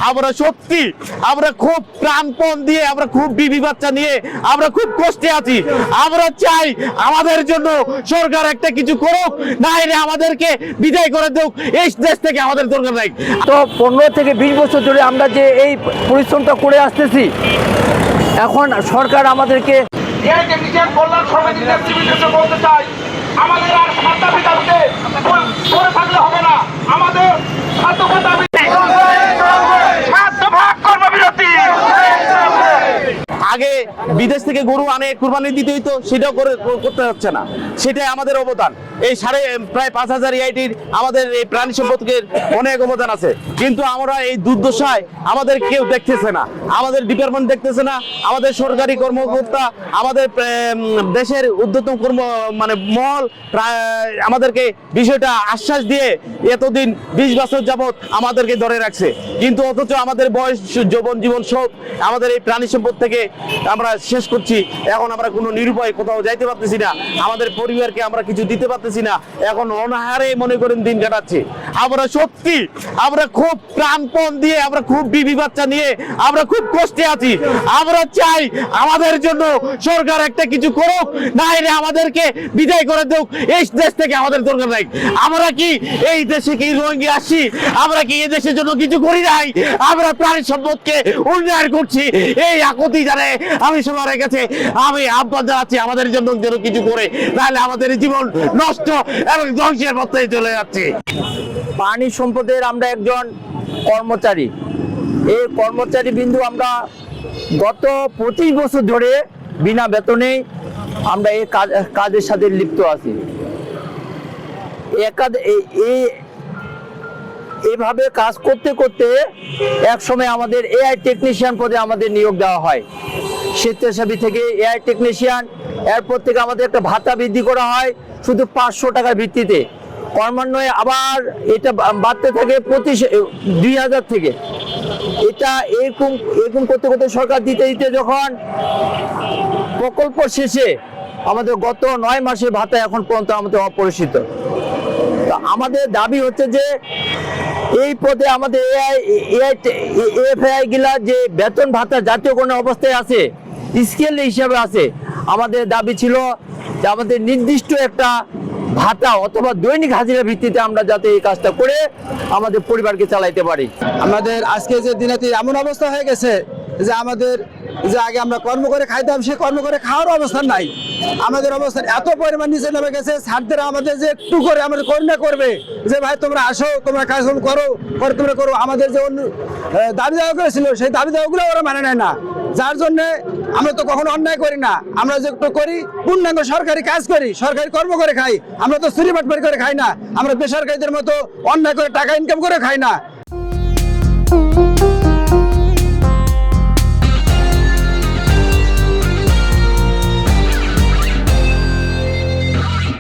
আমরা সত্যি আমরা খুব প্রাণপণ দিয়ে আমরা খুব বিবি বাচ্চা নিয়ে আমরা খুব কষ্টে আছি। আমরা চাই আমাদের জন্য সরকার একটা কিছু করুক, না হলে আমাদেরকে বিদায় করে দেখ, এই দেশ থেকে আমাদের দরকার নাই। তো 15 থেকে 20 বছর ধরে আমরা যে এই পরিশ্রমটা করে আসতেছি, এখন সরকার আমাদেরকে কল্যাণ সমিতির নেতৃবৃন্দকে বলতে চাই, আমাদের আর সাতটা দাবিতে পড়ে থাকলে হবে না। আমাদের সাতটা দাবি 7 দফা কর্মবিরতি। আগে বিদেশ থেকে গরু আনে কুরবানি দিতে হইতো, সেটাও করতে হচ্ছে না, সেটাই আমাদের অবদান। এই প্রায় 5000 EITর আমাদের এই প্রাণী সম্পদের অনেক অবদান আছে, কিন্তু আমরা এই দুর্দশায় আমাদের কেউ দেখতেছে না, আমাদের ডিপার্টমেন্ট দেখতেছে না, আমাদের সরকারি কর্মকর্তা, আমাদের দেশের ঊর্ধ্বতন মহল আমাদেরকে বিষয়টা আশ্বাস দিয়ে এতদিন 20 বছর যাবত আমাদেরকে ধরে রাখছে, কিন্তু অথচ আমাদের বয়স যৌবন জীবন সব আমাদের এই প্রাণী সম্পদ থেকে আমরা শেষ করছি। এখন আমরা কোনো নিরুপায় কোথাও যাইতে পারতেছি না, আমাদের পরিবারকে আমরা কিছু দিতে পারতেছি না, এখন অনাহারে মনে করেন দিন কাটাচ্ছি। আমরা সত্যি আমরা খুব প্রাণপণ দিয়ে আমরা খুব বিবি বাচ্চা নিয়ে আমরা খুব কষ্টে আছি। আমরা চাই আমাদের জন্য সরকার একটা কিছু করুক, না হলে আমাদেরকে বিদায় করে দেখ, এই দেশ থেকে আমাদের দরকার নাই। আমরা কি এই দেশে কি রোহিঙ্গা আসি? আমরা কি এই দেশের জন্য কিছু করি নাই? আমরা প্রাণী সম্পদকে উন্নয়ন করছি, এই আকুতি জানে আমি সবার কাছে আমি আহ্বান জানাচ্ছি আমাদের জন্য যেন কিছু করে, তাহলে আমাদের জীবন নষ্ট এবং ধ্বংসের পথে চলে যাচ্ছে। প্রাণী সম্পদের আমরা একজন কর্মচারী, এই কর্মচারী বিন্দু আমরা গত 25 বছর ধরে বিনা বেতনে আমরা এই কাজের সাথে লিপ্ত আছি। এইভাবে কাজ করতে করতে এক সময় আমাদের AI টেকনিশিয়ান পদে আমাদের নিয়োগ দেওয়া হয়, স্বেচ্ছাসেবী থেকে AI টেকনিশিয়ান। এরপর থেকে আমাদের একটা ভাতা বৃদ্ধি করা হয় শুধু 500 টাকার ভিত্তিতে, ক্রমান্বয়ে আবার এটা বাড়তে থাকে 2000 থেকে। এটা এরকম করতে করতে সরকার দিতে দিতে যখন প্রকল্প শেষে আমাদের গত 9 মাসের ভাতা এখন পর্যন্ত আমাদের অপরিচিত। আমাদের দাবি হচ্ছে যে এই পদে আমাদের AFAI গিলা যে বেতন ভাতা জাতীয়করণ অবস্থায় আছে, স্কেল হিসাবে আছে, আমাদের দাবি ছিল যে আমাদের নির্দিষ্ট একটা ভাতা অথবা দৈনিক হাজিরা ভিত্তিতে আমরা যাতে এই কাজটা করে আমাদের পরিবারকে চালাইতে পারি। আমাদের আজকে যে দিনাতির এমন অবস্থা হয়ে গেছে যে আমাদের যে আগে আমরা কর্ম করে খাইতাম, সে কর্ম করে খাওয়ার অবস্থা নাই। আমাদের অবস্থান এত পরিমাণ নিচে নেমে গেছে, স্যারদের আমাদের যে একটু করে আমাদের করুণা করবে যে ভাই তোমরা আসো, তোমরা কাজকর্ম তোমরা করো, আমাদের যে দাবি দাওয়া করেছিল সেই দাবি দাওয়াগুলো ওরা মানে নেয় না। যার জন্য আমরা তো কখনো অন্যায় করি না, আমরা যে একটু করি পূর্ণাঙ্গ সরকারি কাজ করি, সরকারি কর্ম করে খাই। আমরা তো চুরি বাটপারি করে খাই না, আমরা বেসরকারিদের মতো অন্যায় করে টাকা ইনকাম করে খাই না।